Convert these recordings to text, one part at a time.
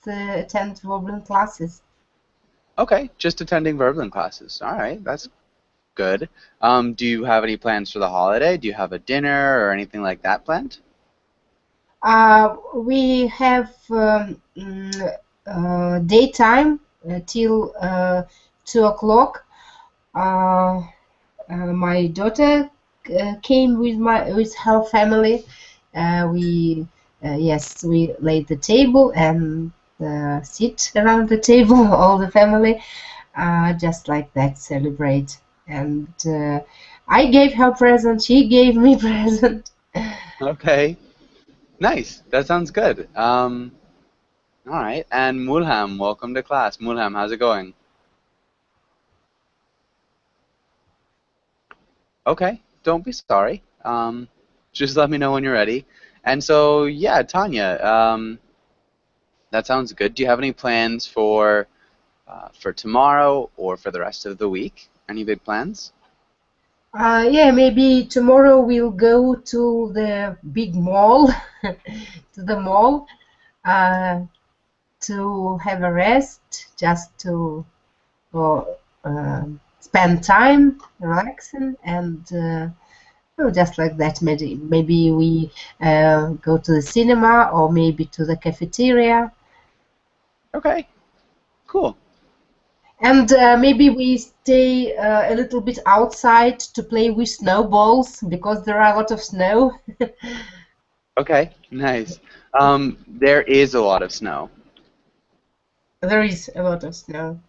attend wobbling classes. Okay, just attending Verblin classes. All right, that's good. Do you have any plans for the holiday? Do you have a dinner or anything like that planned? We have daytime till 2 o'clock. My daughter came with her family. We laid the table and sit around the table, all the family, just like that, celebrate. And I gave her present. She gave me present. Okay, nice. That sounds good. All right, and Mulham, welcome to class. Mulham, how's it going? Okay, don't be sorry. Just let me know when you're ready. And so, yeah, Tanya, that sounds good. Do you have any plans for tomorrow or for the rest of the week? Any big plans? Yeah, maybe tomorrow we'll go to the big mall, to the mall, uh, to have a rest, just to uh, spend time relaxing, and just like that. Maybe we go to the cinema or maybe to the cafeteria, Okay, cool. and maybe we stay a little bit outside to play with snowballs because there are a lot of snow. Okay, nice. There is a lot of snow. There is a lot of snow.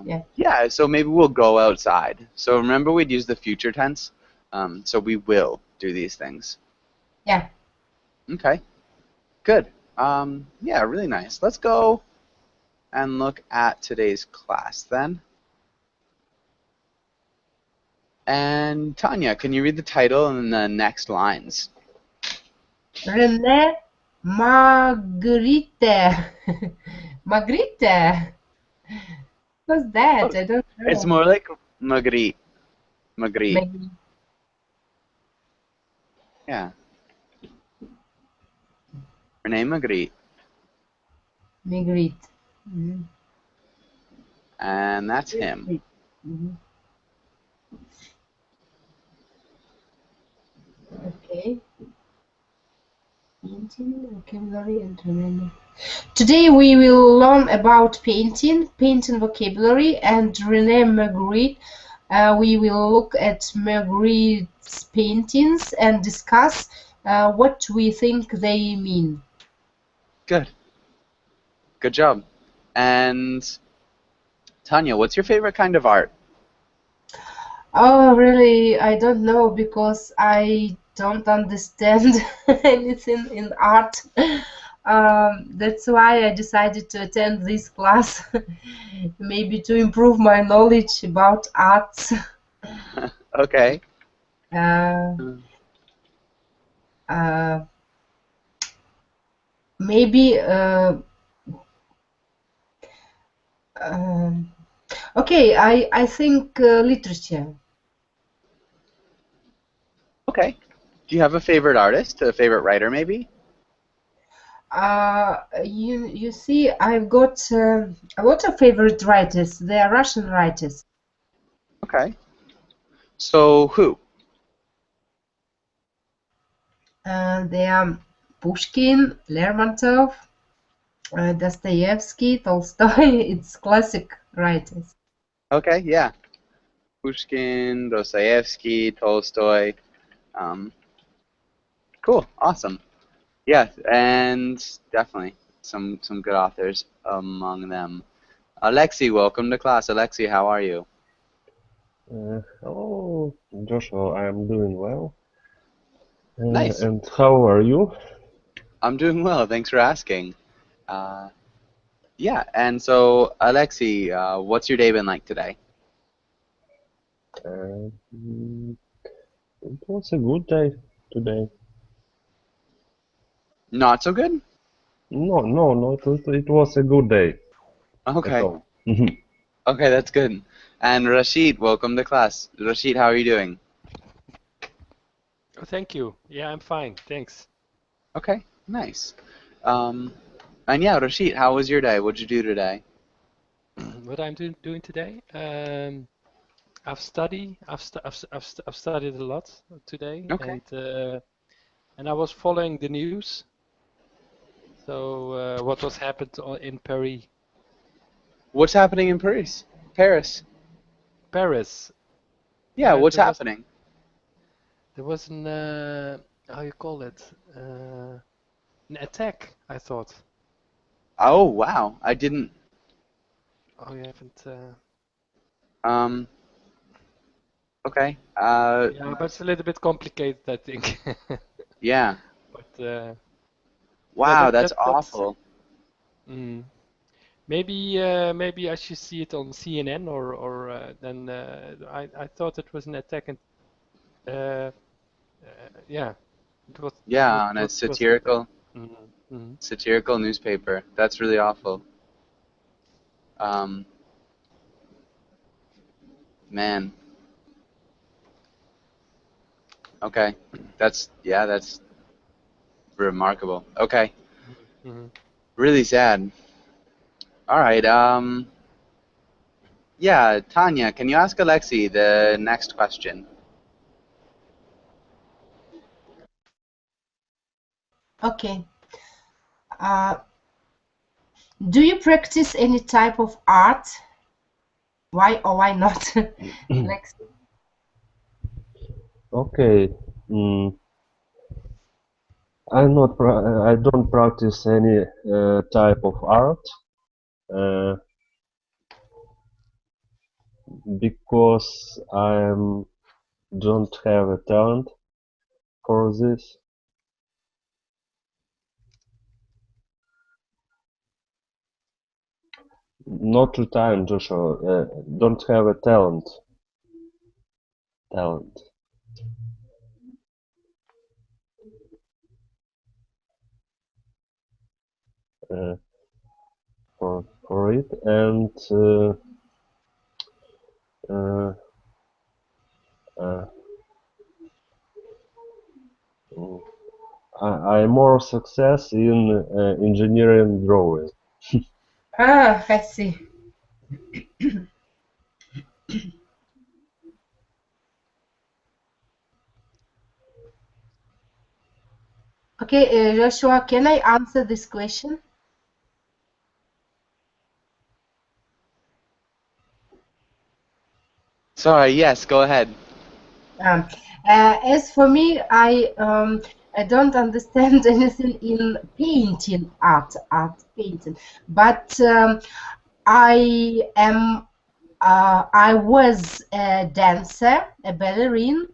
Yeah. Yeah, so maybe we'll go outside. So remember we'd use the future tense. So we will do these things. Yeah. Okay, good. Yeah, really nice. Let's go and look at today's class then. And Tanya, can you read the title and the next lines? René Magritte. Magritte. What's that? I don't It's know. more like Magritte. Magritte. Maybe Yeah. René Magritte. Magritte. Mhm. And that's him. Mhm. Okay. Painting, vocabulary, and remember. Today we will learn about painting vocabulary, and René Magritte. We will look at Magritte's paintings and discuss what we think they mean. Good. Good job. And Tanya, what's your favorite kind of art? Oh, really? I don't know because I don't understand anything in art. That's why I decided to attend this class, maybe to improve my knowledge about arts. Okay. Uh, uh, maybe, um, okay, I think literature. Okay. Do you have a favorite artist, a favorite writer maybe? You see, I've got a lot of favorite writers. They are Russian writers. Okay. So who? They are Pushkin, Lermontov, Dostoevsky, Tolstoy. It's classic writers. Okay, yeah. Pushkin, Dostoevsky, Tolstoy. Um, cool, awesome. Yeah, and definitely some good authors among them. Alexei, welcome to class. Alexei, how are you? Hello, Joshua. I am doing well. Nice. And how are you? I'm doing well. Thanks for asking. Uh, yeah, and so Alexei, what's your day been like today? Mm, it was a good day today. Not so good? No, it was a good day at Okay. all. Okay, that's good. And Rashid, welcome to class. Rashid, how are you doing? Oh, thank you. Yeah, I'm fine. Thanks. Okay, nice. Um, And yeah, Rashid, how was your day? What'd you do today? What I'm doing today? I've studied. I've studied a lot today, Okay. and I was following the news. So what was happened in Paris? What's happening in Paris? Paris. Paris. Yeah, what's There was happening? an how you call it? An attack. I thought. Oh, wow. I didn't. Oh, you haven't. Um, okay. Yeah, but it's a little bit complicated, I think. Yeah. But yeah, Wow, that's that's. awful. Mm. Maybe I should see it on CNN or then I thought it was an attack and uh, yeah, Yeah, on a it was an attack. satirical Mm-hmm. satirical newspaper. That's really awful. Um, man. Okay. That's remarkable. Okay. Mm-hmm. Really sad. All right. Yeah, Tanya, can you ask Alexei the next question? Okay. Uh, do you practice any type of art? Why or why not? Lex? Okay. Mm, I don't practice any type of art uh, because I don't have a talent for this. Not to time, Joshua. Don't have a talent. Talent uh, for it, and uh, uh, mm, I more success in engineering drawing. Ah, I see. Okay, Joshua, can I answer this question? Sorry, yes, go ahead. Um, as for me, I don't understand anything in painting art painting, but I was a dancer, a ballerine,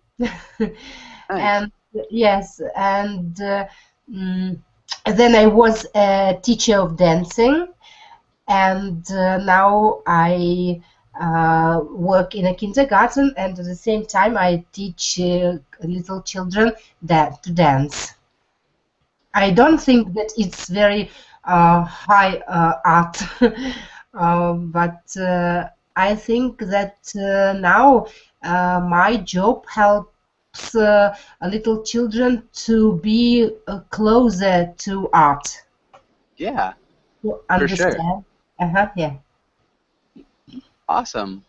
Nice. and yes, and mm, then I was a teacher of dancing, and now I work in a kindergarten, and at the same time I teach little children that to dance. I don't think that it's very high art, but I think that now my job helps little children to be closer to art, Yeah, to for sure. understand. Yeah. Awesome.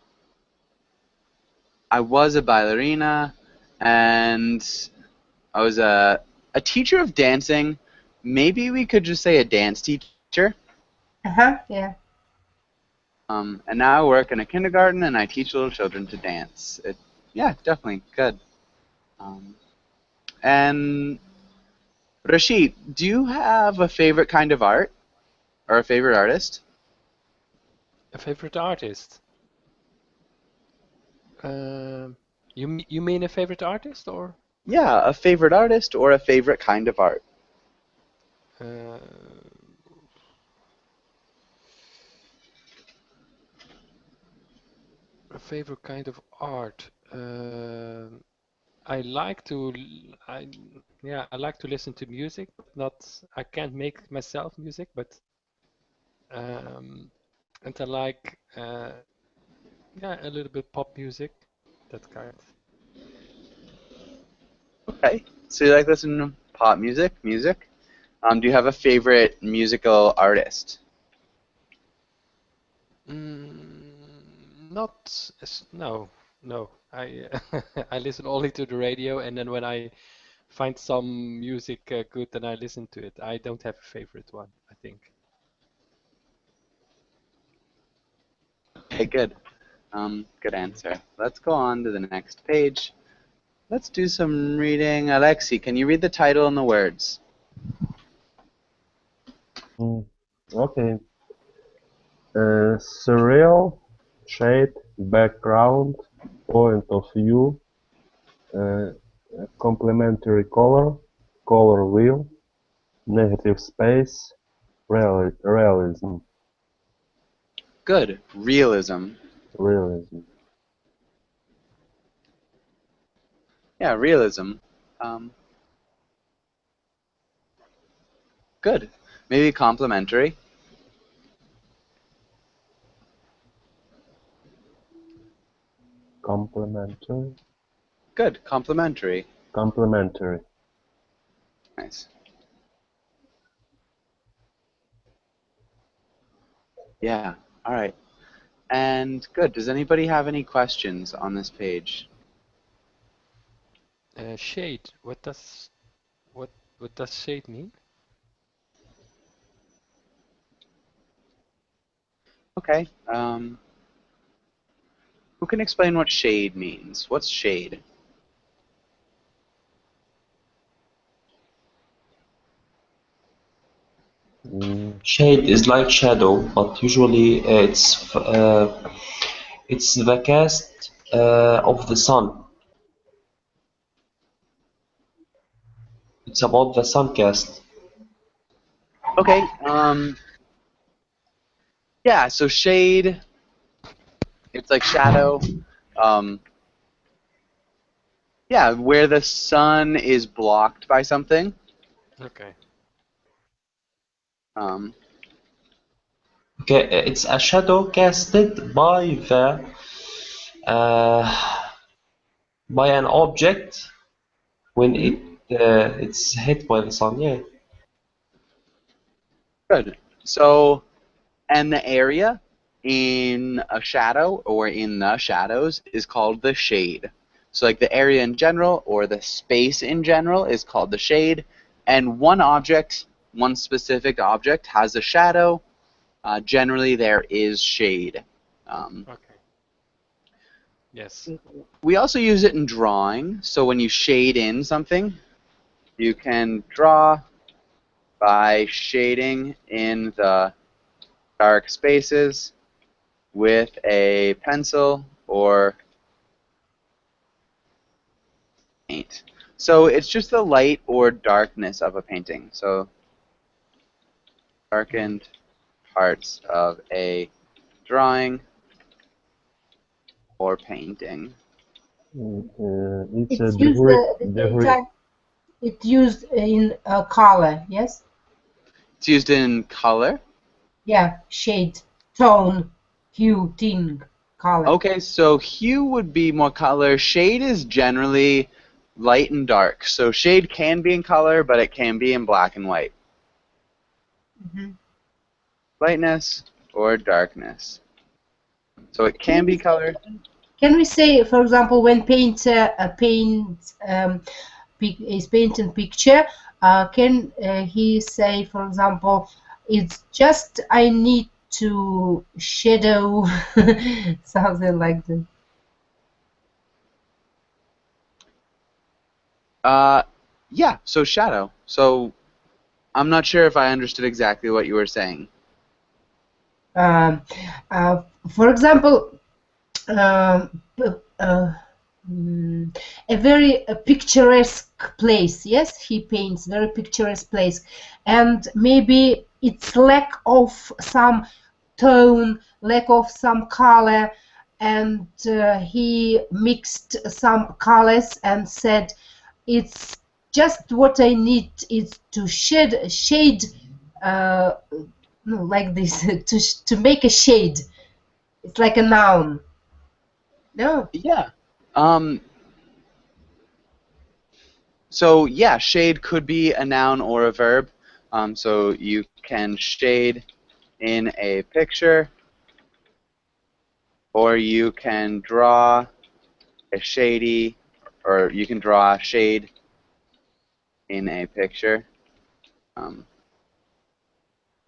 I was a ballerina, and I was a teacher of dancing. Maybe we could just say a dance teacher. Yeah. And now I work in a kindergarten, and I teach little children to dance. Yeah, definitely good. Um, and Rashid, do you have a favorite kind of art or a favorite artist? A favorite artist? Um, you mean a favorite artist or Yeah, a favorite artist or a favorite kind of art. uh, a favorite kind of art? I like to I yeah I like to listen to music, but not I can't make myself music, but and I like yeah a little bit pop music, that kind. Okay, so you like listening to pop music? Do you have a favorite musical artist? No. I I listen only to the radio, and then when I find some music good, then I listen to it. I don't have a favorite one, I think. Okay, good. Good answer. Let's go on to the next page. Let's do some reading. Alexei, can you read the title and the words? Okay. Surreal, shade, background, point of view, uh, complementary color, color wheel, negative space, realism, Good. Realism. realism. Yeah, realism. Um, good. Maybe complementary. Complementary, Good. Complementary. complementary. Nice. Yeah. All right. And good. Does anybody have any questions on this page? Shade. What does shade mean? Okay. Who can explain what shade means? What's shade? Shade is like shadow, but usually it's the cast of the sun. It's about the sun cast. Okay. Yeah. So shade. It's like shadow. Um, yeah, where the sun is blocked by something. Okay. Um, Okay, it's a shadow casted uh, by an object when mhm. it's hit by the sun. Yeah. Good. So, and the area in a shadow or in the shadows is called the shade. So, like the area in general or the space in general is called the shade. And one object, one specific object, has a shadow. Generally, there is shade. Um, Okay. Yes. we also use it in drawing. So, when you shade in something, you can draw by shading in the dark spaces with a pencil or paint. So it's just the light or darkness of a painting. So Mm. darkened parts of a drawing or painting. It's a It's used at the same degree. time. It's used in color, yes? It's used in color. Yeah, shade, tone, hue, tint, color. Okay, so hue would be more color. Shade is generally light and dark. So shade can be in color, but it can be in black and white. Mhm. Lightness or darkness. So it Can can we be color. can we say, for example, when painter is painting picture, can he say, for example, it's just I need to shadow something like that? Yeah, so shadow. So I'm not sure if I understood exactly what you were saying. Um, for example, um, p- uh, a very picturesque place. Yes, he paints very picturesque place, and maybe it's lack of some tone, lack of some color, and he mixed some colors and said, "It's just what I need is to shade." Uh, no, like this to make a shade. It's like a noun. No. Yeah. Um, so yeah, shade could be a noun or a verb. So you can shade in a picture, or you can draw a shady, or you can draw a shade in a picture.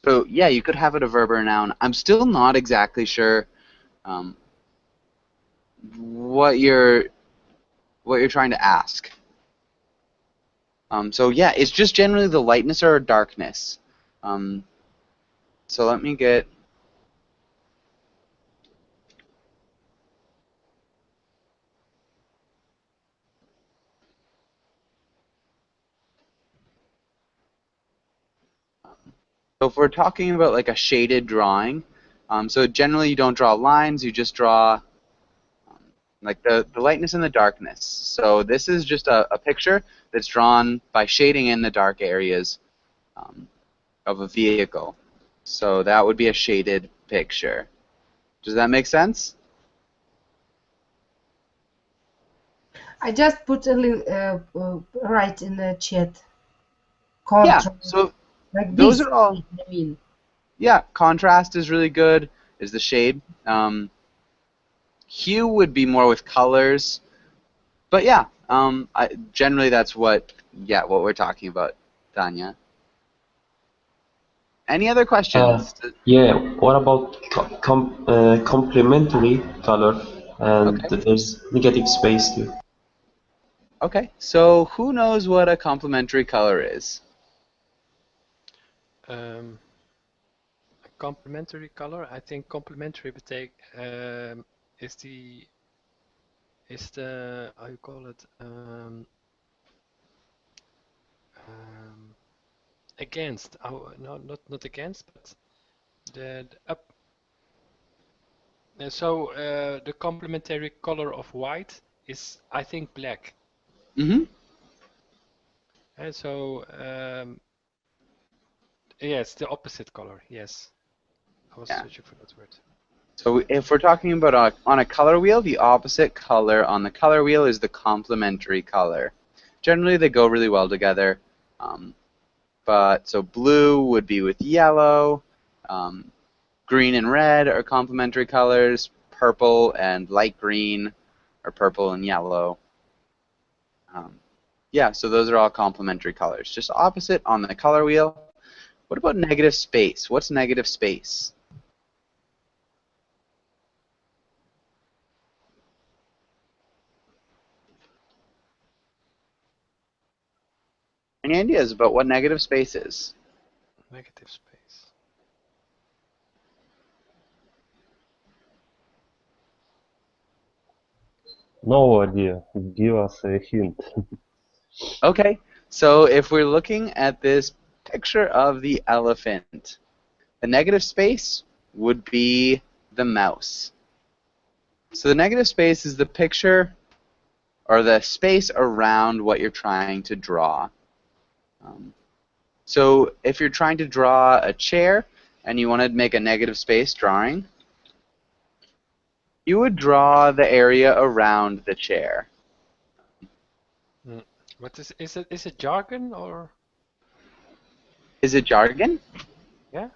So yeah, you could have it a verb or a noun. I'm still not exactly sure um, what you're trying to ask. So yeah, it's just generally the lightness or darkness. So let me get. So if we're talking about like a shaded drawing, so generally you don't draw lines, you just draw like the lightness and the darkness. So this is just a picture that's drawn by shading in the dark areas of a vehicle. So that would be a shaded picture. Does that make sense? I just put a right in the chat. Yeah. Contrast, So like those this. are all. I mean, Yeah, contrast is really good. Is the shade. Hue would be more with colors, but yeah. Generally that's what we're talking about, Tanya. Any other Uh, questions? yeah, what about complementary color? And Okay. there's negative space too. Okay. So who knows what a complementary color is? A complementary color. I think complementary is the how you call it um, against. No, not against, but the up. The complementary color of white is, I think, black. Mm-hmm. And so yeah, it's the opposite color. Yes, I was Yeah. searching for that word. So if we're talking about on a color wheel, the opposite color on the color wheel is the complementary color. Generally, they go really well together. But so blue would be with yellow. Green and red are complementary colors. Purple and light green are purple and yellow. Yeah, so those are all complementary colors. Just opposite on the color wheel. What about negative space? What's negative space? Any ideas about what negative space is? Negative space. No idea. Give us a hint. Okay, so if we're looking at this picture of the elephant, the negative space would be the mouse. So the negative space is the picture or the space around what you're trying to draw. So if you're trying to draw a chair and you want to make a negative space drawing, you would draw the area around the chair. What is it jargon or Is it jargon? yeah?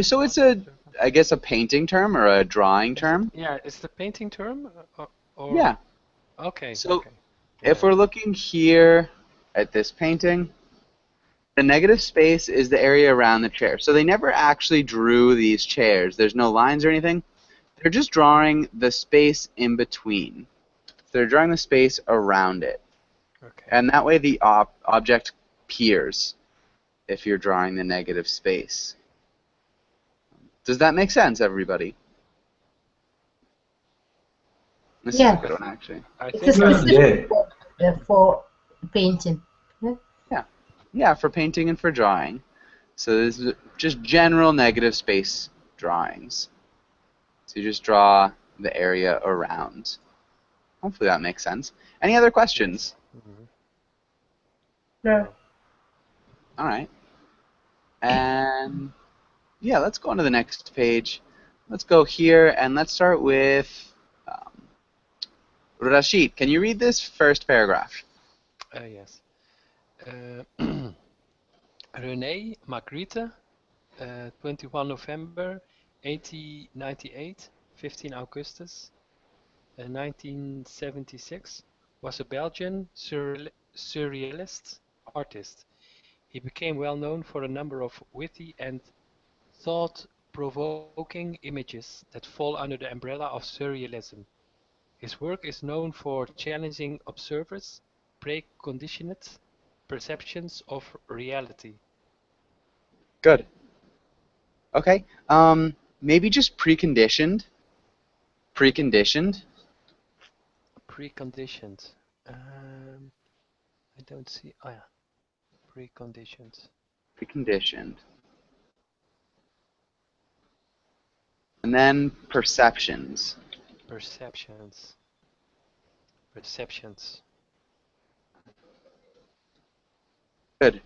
So it's Jargon. I guess, a painting term or a drawing term. Yeah, it's the painting term or Yeah. okay, So okay. if Yeah. we're looking here at this painting, the negative space is the area around the chair. So they never actually drew these chairs. There's no lines or anything. They're just drawing the space in between. So they're drawing the space around it. Okay. And that way the object appears if you're drawing the negative space. Does that make sense, everybody? This is a yeah, good one, actually. I it's a think I specific Yeah. for painting. Yeah. Yeah, for painting and for drawing. So this is just general negative space drawings. So you just draw the area around. Hopefully that makes sense. Any other yes. questions? No. All right. And yeah, let's go on to the next page. Let's go here and let's start with Rashid. Can you read this first paragraph? Yes. Uh, René Magritte, 21 November 1898, 15 Augustus 1976, was a Belgian surrealist artist. He became well known for a number of witty and thought-provoking images that fall under the umbrella of surrealism. His work is known for challenging observers' preconditioned perceptions of reality. Good. Okay. Maybe just preconditioned. Preconditioned. Preconditioned. I don't see. Oh yeah, preconditioned. Preconditioned. And then perceptions. Perceptions. Perceptions. Good.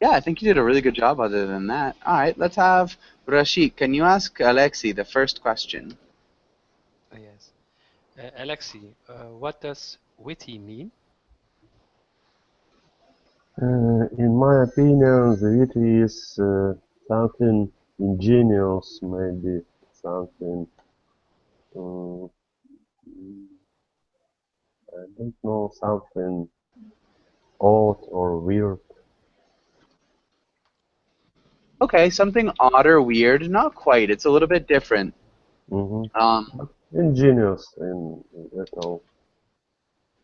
Yeah, I think you did a really good job other than that. All right, let's have Rashid. Can you ask Alexei the first question? Oh, yes. Alexei, what does witty mean? In my opinion, the witty is something ingenious, maybe something. Uh, I don't know, something odd or weird. Okay, something odd or weird. Not quite. It's a little bit different. Hmm. Um, Ingenious in that all.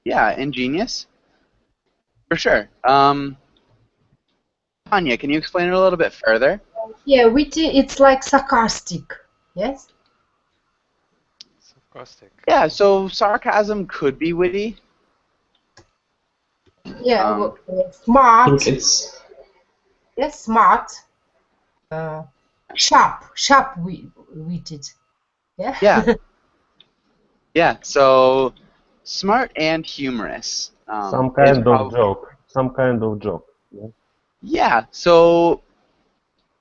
yeah, ingenious. For sure. Tanya, can you explain it a little bit further? Yeah, witty, it's like sarcastic. Yes? Sarcastic. Yeah, so sarcasm could be witty. Yeah, Um, I smart. think it's Yes, smart. Sharp-witted. Yeah? yeah, yeah. So smart and humorous Some is kind of probably joke. Some kind of joke. Yeah. yeah. So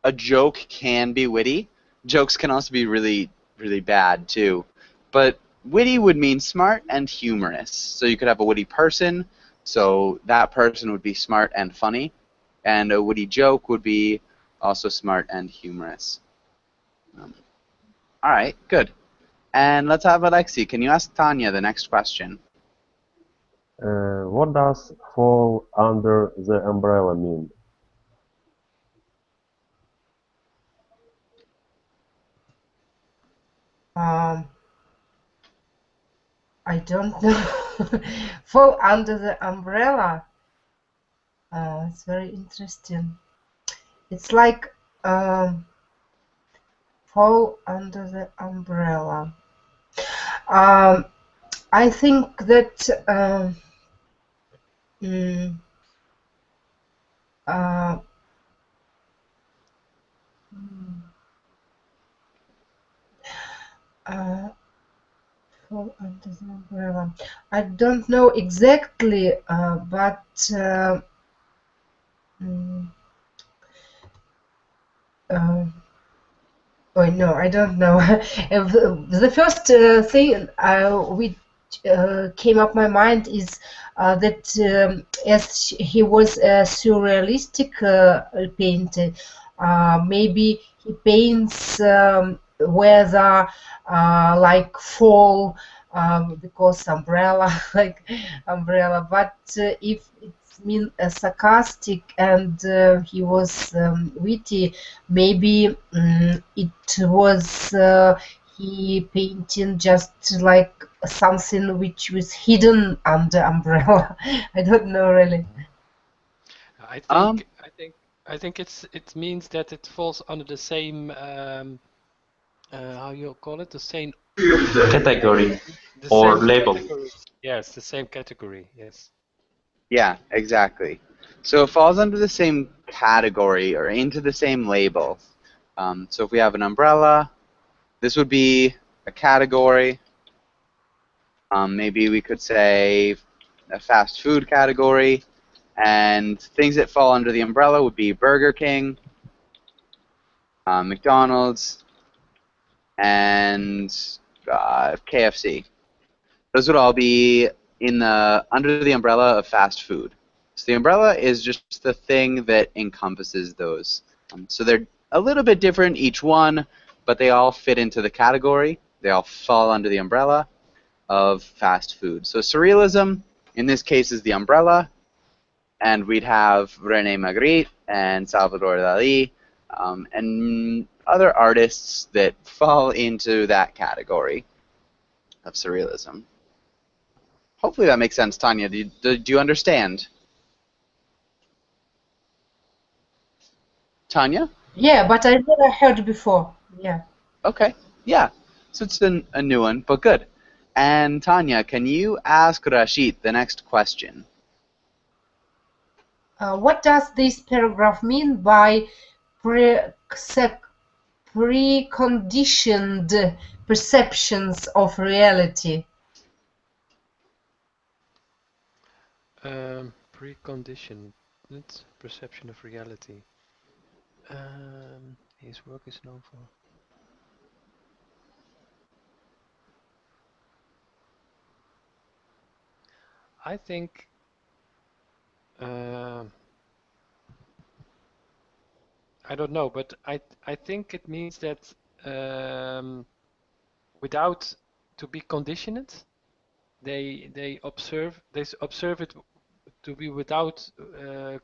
a joke can be witty. Jokes can also be really, really bad too. But witty would mean smart and humorous. So you could have a witty person, so that person would be smart and funny, and a witty joke would be also smart and humorous. All right, good. And let's have Alexei. Can you ask Tanya the next question? What does fall under the umbrella mean? I don't know. Fall under the umbrella. It's very interesting. It's like fall under the umbrella. I think that mm, uh, uh, fall under the umbrella. I don't know exactly, but mm, uh, oh no, I don't know. The first thing which came up my mind is that as he was a surrealistic painter, maybe he paints weather like fall because umbrella, like umbrella. But if it's mean sarcastic and he was witty, maybe it was he painting just like something which was hidden under umbrella. I don't know really. I Um, think I think I think it means that it falls under the same how you call it, the same category the or same label. category. Yes, the same category. Yes. yeah, exactly. So it falls under the same category or into the same label. So if we have an umbrella, this would be a category. Maybe we could say a fast food category. And things that fall under the umbrella would be Burger King, McDonald's, and KFC. Those would all be in the under the umbrella of fast food. So the umbrella is just the thing that encompasses those. So they're a little bit different, each one, but they all fit into the category. They all fall under the umbrella of fast food. So surrealism, in this case, is the umbrella, and we'd have René Magritte and Salvador Dali, and other artists that fall into that category of surrealism. Hopefully that makes sense, Tanya. Do you understand? Tanya? Yeah, but I never heard before. Yeah. Okay. Yeah. So it's a new one, but good. And Tanya, can you ask Rashid the next question? What does this paragraph mean by preconditioned perceptions of reality? Preconditioned perception of reality. His work is known for. I think I don't know, but I think it means that without to be conditioned, they observe it to be without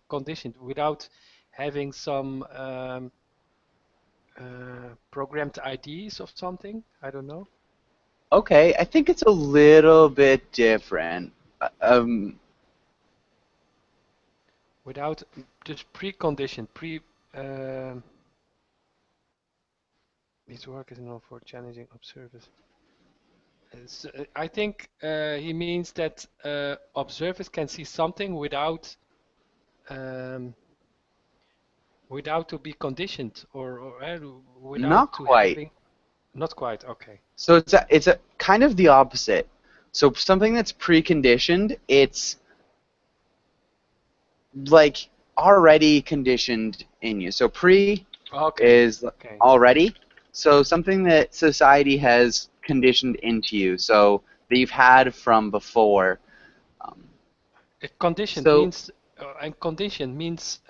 conditioned, without having some programmed ideas of something. I don't know. Okay, I think it's a little bit different. Without just preconditioned, his work is known for challenging observers. I think he means that observers can see something without without to be conditioned or without Not to quite. having. Not quite. Okay. So it's a kind of the opposite. So something that's preconditioned, it's like already conditioned in you. So pre is already. So something that society has conditioned into you. So that you've had from before. Conditioned So means and conditioned means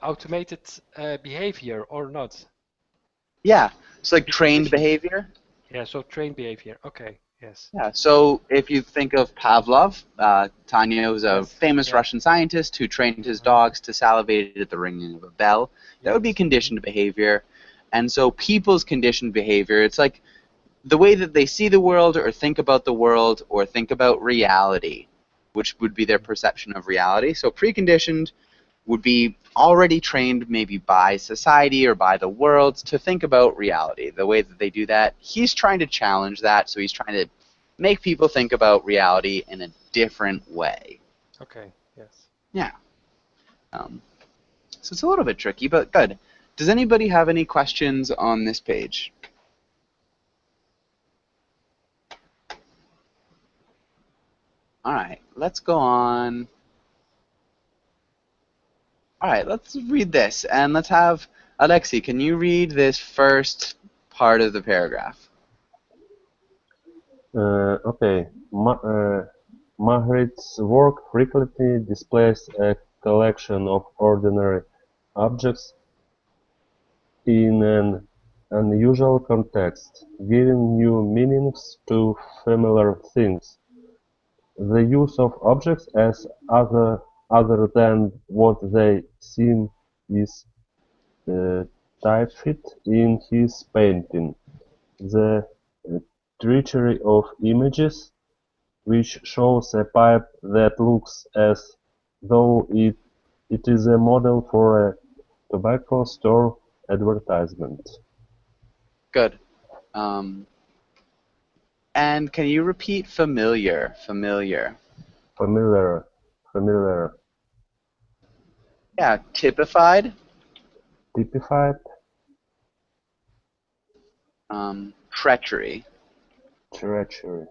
automated behavior or not? yeah, it's like trained behavior. Yeah, so trained behavior. Okay, yes. Yeah, so if you think of Pavlov, Tanya was a Yes, famous yeah. Russian scientist who trained his dogs to salivate at the ringing of a bell. That would be conditioned behavior. And so people's conditioned behavior, it's like the way that they see the world or think about the world or think about reality, which would be their perception of reality. So preconditioned would be already trained maybe by society or by the world to think about reality. The way that they do that, he's trying to challenge that, so he's trying to make people think about reality in a different way. Okay, yes. Yeah. So it's a little bit tricky, but good. Does anybody have any questions on this page? All right, let's go on. All right, let's read this, and let's have Alexei. Can you read this first part of the paragraph? Okay. Magritte's work frequently displays a collection of ordinary objects in an unusual context, giving new meanings to familiar things. The use of objects as other than what they seem is typified in his painting. The treachery of images, which shows a pipe that looks as though it is a model for a tobacco store advertisement. Good. And can you repeat familiar? Familiar. Familiar. Yeah, typified. Typified. Treachery. Treachery.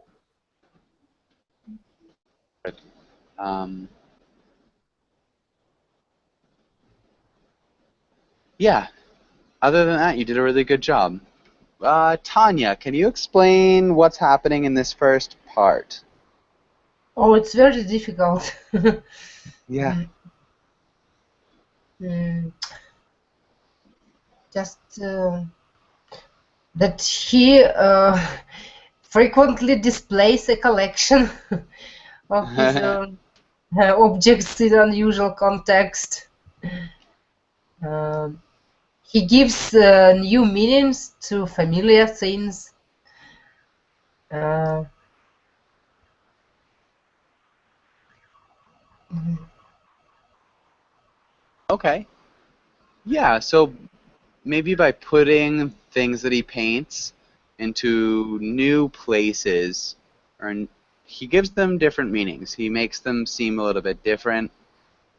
Yeah. Other than that, you did a really good job. Tanya, can you explain what's happening in this first part? Oh, it's very difficult. Yeah. Mm, just that he frequently displays a collection of his own objects in unusual context. Um, he gives new meanings to familiar things. Uh, Okay. Yeah, so maybe by putting things that he paints into new places, he gives them different meanings. He makes them seem a little bit different.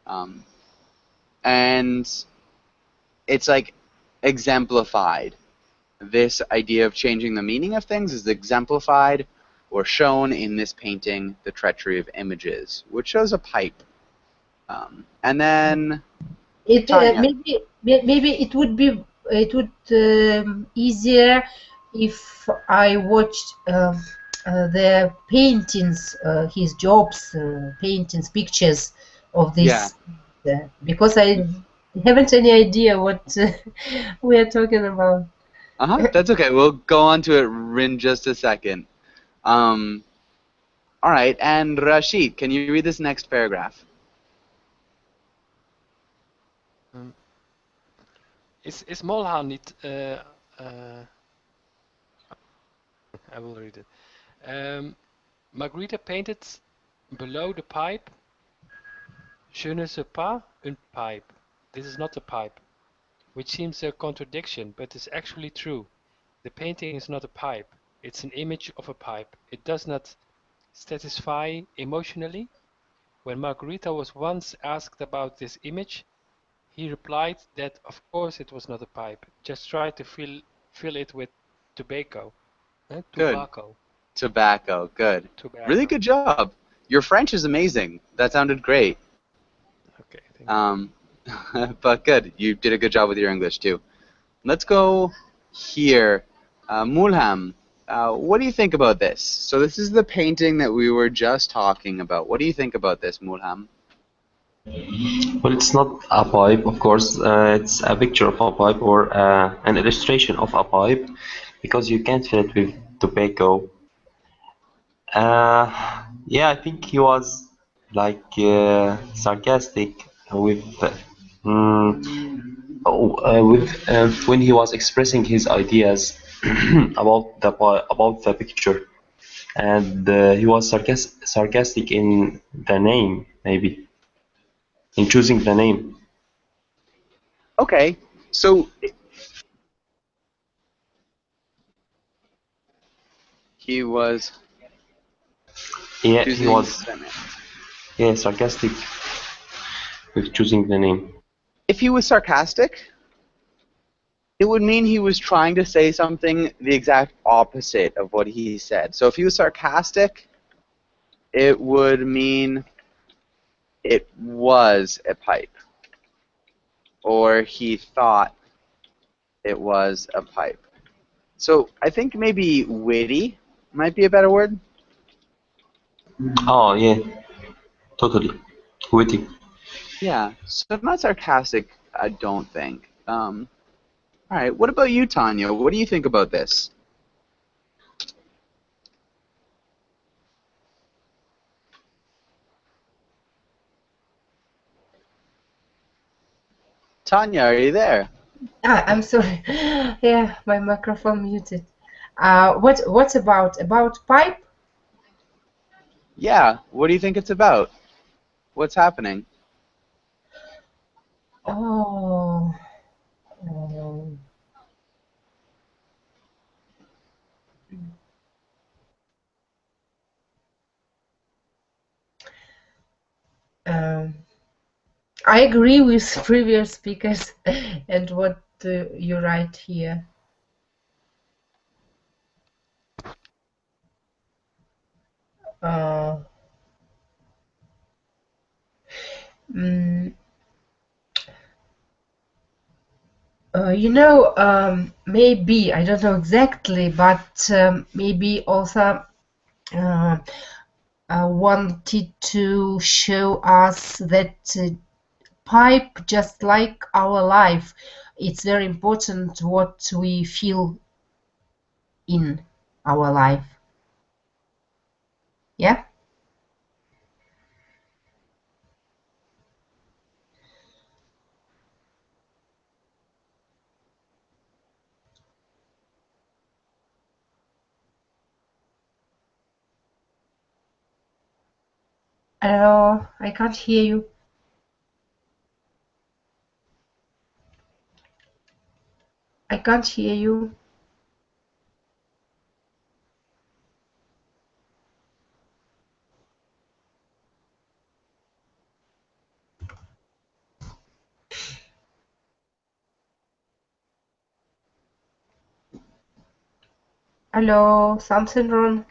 Um, and it's like exemplified. This idea of changing the meaning of things is exemplified or shown in this painting, The Treachery of Images, which shows a pipe. And then It Tanya. maybe it would easier if I watched the paintings, his jobs, paintings, pictures of Yeah. this, because I haven't any idea what we are talking about. That's okay. We'll go on to it in just a second. All right, and Rashid, can you read this next paragraph? Is Molhan niet... I will read it. Magritte painted below the pipe. Je ne sais pas une pipe. This is not a pipe. Which seems a contradiction, but is actually true. The painting is not a pipe. It's an image of a pipe. It does not satisfy emotionally. When Margarita was once asked about this image, he replied that of course it was not a pipe. Just try to fill it with tobacco. Good. Tobacco. Tobacco. Good. Tobacco. Really good job. Your French is amazing. That sounded great. Okay, thank you. But good. You did a good job with your English too. Let's go here. Mulham, what do you think about this? So this is the painting that we were just talking about. What do you think about this, Mulham? Well, it's not a pipe, of course. It's a picture of a pipe or an illustration of a pipe, because you can't fill it with tobacco. Yeah, I think he was like sarcastic with when he was expressing his ideas about the picture, and he was sarcastic in the name, maybe in choosing the name. Okay, so he was Yeah, he choosing was sarcastic with choosing the name. If he was sarcastic, it would mean he was trying to say something the exact opposite of what he said. So if he was sarcastic, it would mean it was a pipe. Or he thought it was a pipe. So I think maybe witty might be a better word. Oh yeah, totally witty. Yeah, so not sarcastic, I don't think. All right, what about you, Tanya? What do you think about this? Tanya, are you there? I'm sorry. Yeah, my microphone muted. What's about pipe? Yeah, what do you think it's about? What's happening? Oh, um, um, I agree with previous speakers and what you write here. Uh, mm, maybe I don't know exactly, but maybe also uh, wanted to show us that pipe, just like our life, it's very important what we feel in our life. Yeah. Hello, I can't hear you. I can't hear you. Hello, something wrong?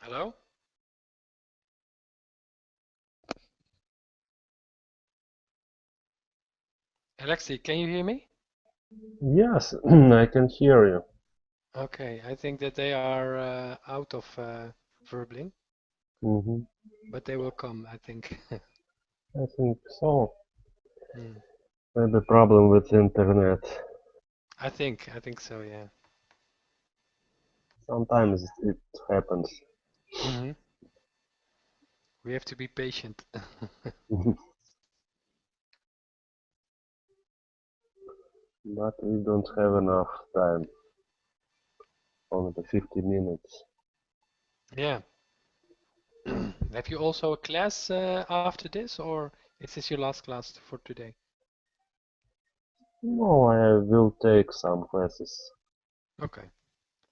Hello? Alexei, can you hear me? Yes, I can hear you. Okay, I think that they are out of Verbling, Hmm. but they will come, I think. I think so. Hmm. Maybe problem with internet. I think so, yeah. Sometimes it happens. Hmm. We have to be patient. But we don't have enough time. Only 50 minutes. Yeah. Have you also a class after this, or is this your last class for today? No, I will take some classes. Okay.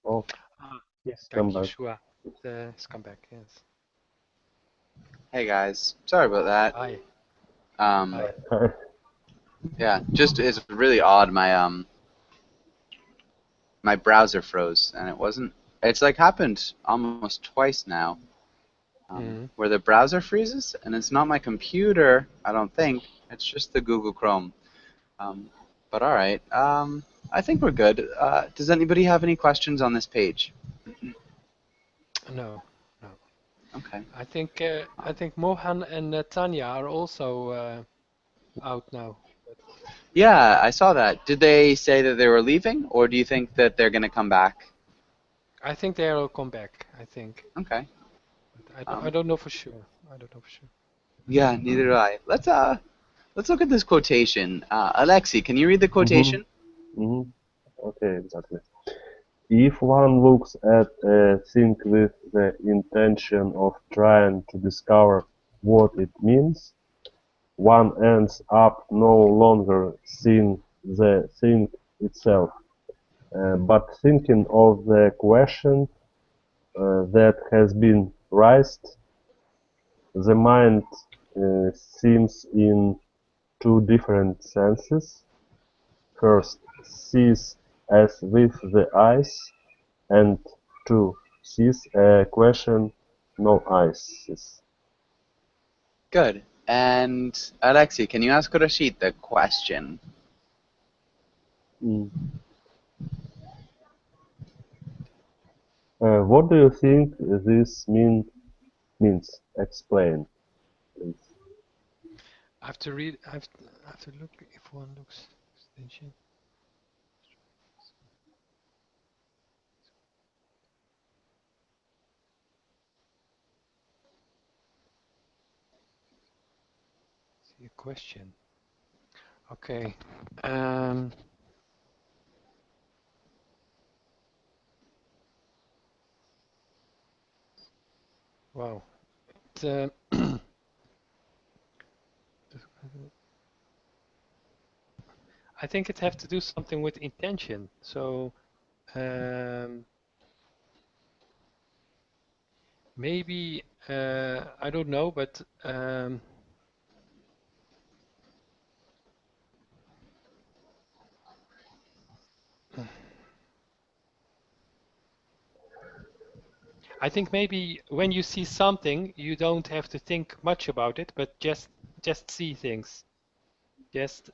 Oh, Ah, yes, kijk, come back. Joshua has come back, yes. Hey guys, sorry about that. Hi. Um, Hi. yeah, just it's really odd. My browser froze, and it wasn't. It's like happened almost twice now, Mhm. where the browser freezes, and it's not my computer. I don't think it's just the Google Chrome. Um, but all right. I think we're good. Does anybody have any questions on this page? No, no. Okay. I think Mohan and Tanya are also out now. Yeah, I saw that. Did they say that they were leaving, or do you think that they're gonna come back? I think they'll come back. I think, Okay. but I don't. I Um, don't know for sure. I don't know for sure. yeah, neither do I. Let's look at this quotation. Alexei, can you read the Mm-hmm. quotation? Mm-hmm. Okay, exactly. If one looks at a thing with the intention of trying to discover what it means, one ends up no longer seeing the thing itself, but thinking of the question that has been raised. The mind seems in two different senses. First, sees as with the eyes, and two, sees a question no eyes sees. Good. And Alexei, can you ask Rashid the question? Mm. What do you think this means? Explain, please. have to read. I have to look if one looks extension. See a question. Okay. Wow. It, I think it have to do something with intention. So maybe I don't know, but I think maybe when you see something, you don't have to think much about it, but just see things. Just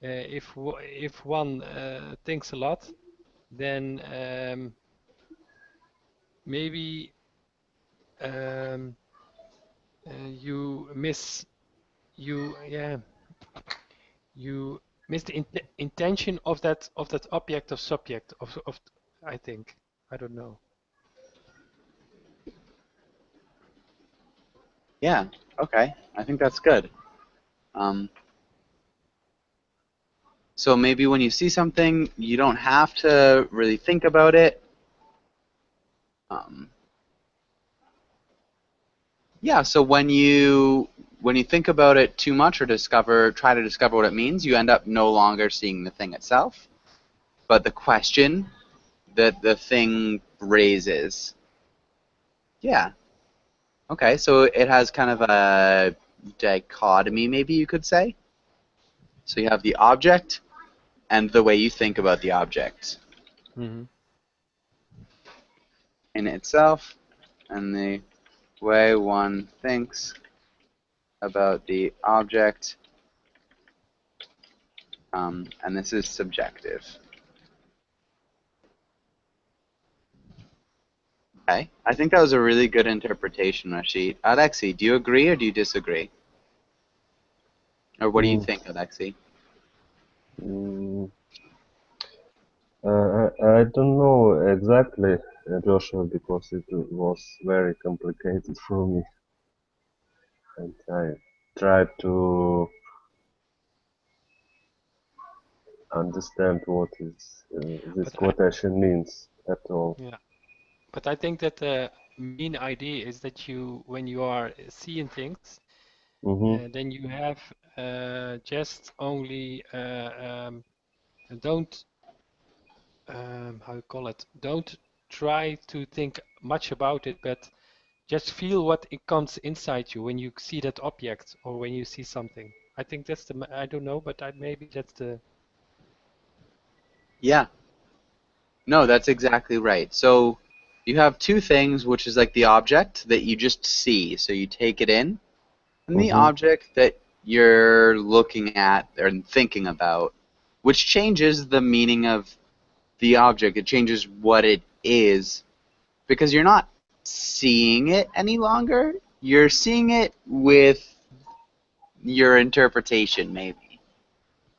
if one thinks a lot, then maybe you miss you miss the intention of that object or subject of I think. I don't know. Yeah. Okay. I think that's good. So maybe when you see something, you don't have to really think about it. Yeah. So when you think about it too much or try to discover what it means, you end up no longer seeing the thing itself, but the question that the thing raises. Yeah. Okay. So it has kind of a dichotomy, maybe you could say. So you have the object and the way you think about the object Mm-hmm. in itself, and the way one thinks about the object, and this is subjective. Okay, I think that was a really good interpretation, Rashid. Alexei, do you agree or do you disagree? Or what do you Mm, think, Alexei? mm, I don't know exactly, Joshua, because it was very complicated for me, and I tried to understand what is this But I quotation means at all. yeah. But I think that the main idea is that when you are seeing things, Mm-hmm. then you have just only don't how you call it? Don't try to think much about it, but just feel what it comes inside you when you see that object or when you see something. I think that's I don't know, but maybe that's the. Yeah, no, that's exactly right. So you have two things, which is like the object that you just see, so you take it in, and the Mm-hmm. object that you're looking at or thinking about, which changes the meaning of the object. It changes what it is because you're not seeing it any longer. You're seeing it with your interpretation, maybe.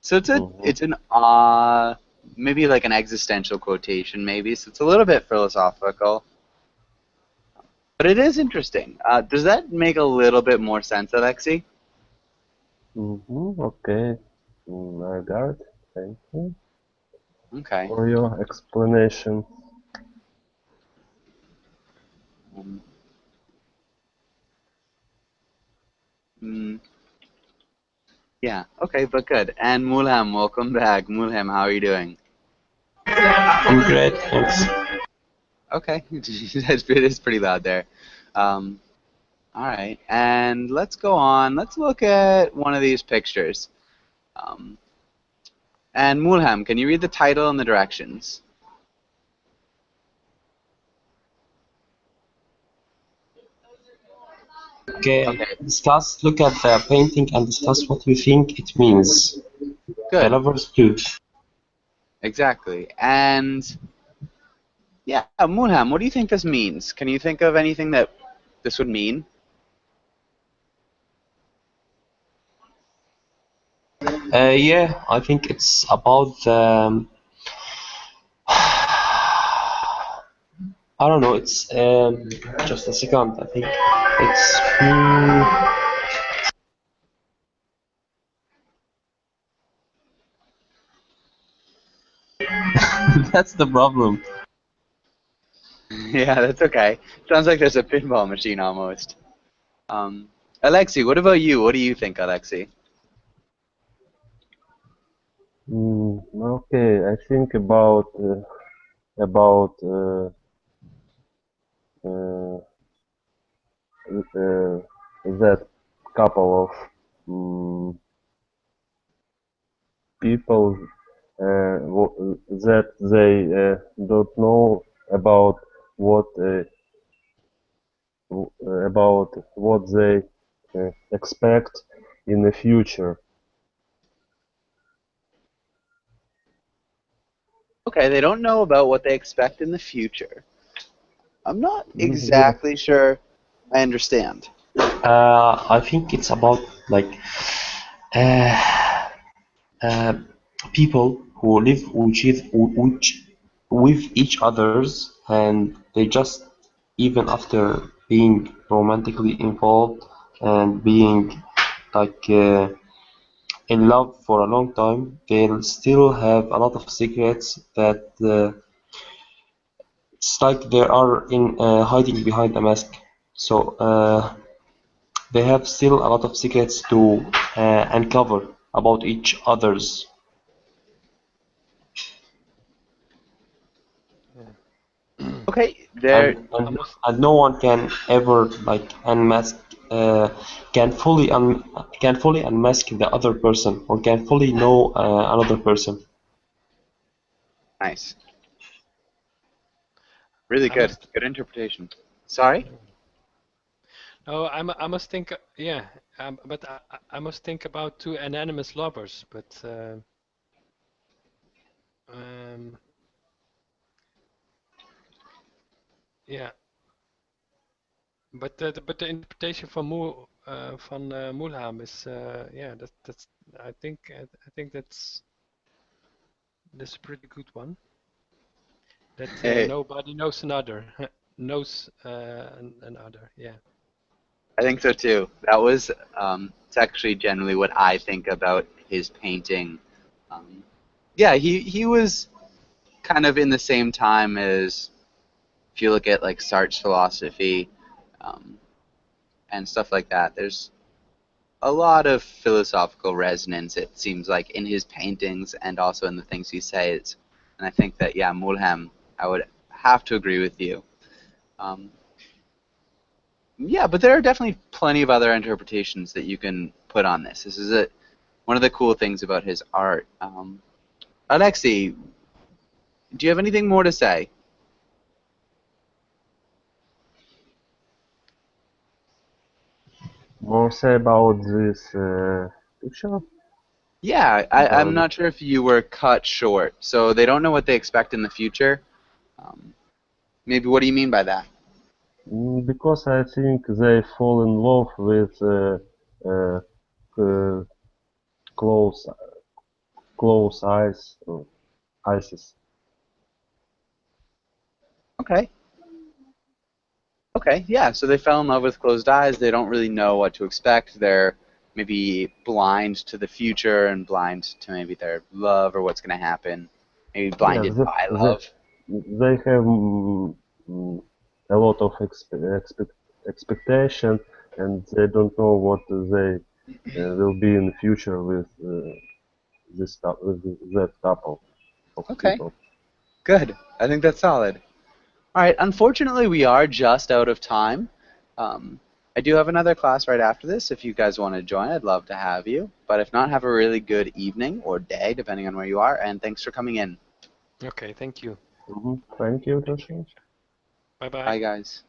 So Mm-hmm. it's an maybe like an existential quotation, maybe. So it's a little bit philosophical, but it is interesting. Does that make a little bit more sense, Alexei? Mm-hmm. Okay. I got it. Thank you Okay. for your explanation. Um, mm, yeah. Okay, but good. And Mulham, welcome back. Mulham, how are you doing? I'm great, thanks. Okay, it's pretty loud there. Um, all right, and let's go on. Let's look at one of these pictures. Um, and Mulham, can you read the title and the directions? Okay, Okay, look at the painting and discuss what we think it means. The good. lovers too. Exactly. And yeah, Mulham, what do you think this means? Can you think of anything that this would mean? Yeah, I think it's about I don't know. It's just a second. I think it's that's the problem. Yeah, that's okay. Sounds like there's a pinball machine almost. Alexei, what about you? What do you think, Alexei? Okay, I think about uh, that couple of people that they don't know about what about what they expect in the future. Okay, they don't know about what they expect in the future. I'm not Yeah, exactly sure I understand. I think it's about like uh, uh, people who live with each others, and they just even after being romantically involved and being like in love for a long time, they'll still have a lot of secrets that it's like they are in hiding behind a mask. So they have still a lot of secrets to uncover about each others. Yeah. Okay, and there. I and, must. and no one can ever like unmask uh, can fully can fully unmask the other person or can fully know another person. Nice. Really I good. must. Good interpretation. Sorry? No, I must think. Yeah, but I must think about two anonymous lovers. But um, yeah, but the interpretation from Mulham is yeah, that's I think that's a pretty good one. That Hey, nobody knows another knows another. Yeah. I think so too. That was, it's actually generally what I think about his painting. Um, yeah, he was kind of in the same time as, if you look at like Sartre's philosophy, um, and stuff like that, there's a lot of philosophical resonance, it seems like, in his paintings and also in the things he says. And I think that, yeah, Mulham, I would have to agree with you. Um, yeah, but there are definitely plenty of other interpretations that you can put on this. This is one of the cool things about his art. Alexei, do you have anything more to say? more say about this picture. Yeah, I'm Um, not sure if you were cut short. So they don't know what they expect in the future. Um, maybe what do you mean by that? because I think they fall in love with uh, uh, close close eyes. Okay. Okay, yeah. So they fell in love with closed eyes. They don't really know what to expect. They're maybe blind to the future and blind to maybe their love or what's going to happen. Maybe Yeah, blinded by the, love. they have mm, a lot of expectation, and they don't know what they will be in the future with with that couple of Okay, people. good. I think that's solid. All right. Unfortunately, we are just out of time. Um, I do have another class right after this. If you guys want to join, I'd love to have you. But if not, have a really good evening or day, depending on where you are. And thanks for coming in. Okay. Thank you. Thank you, Thank you. Joshua. Bye bye. Bye, guys.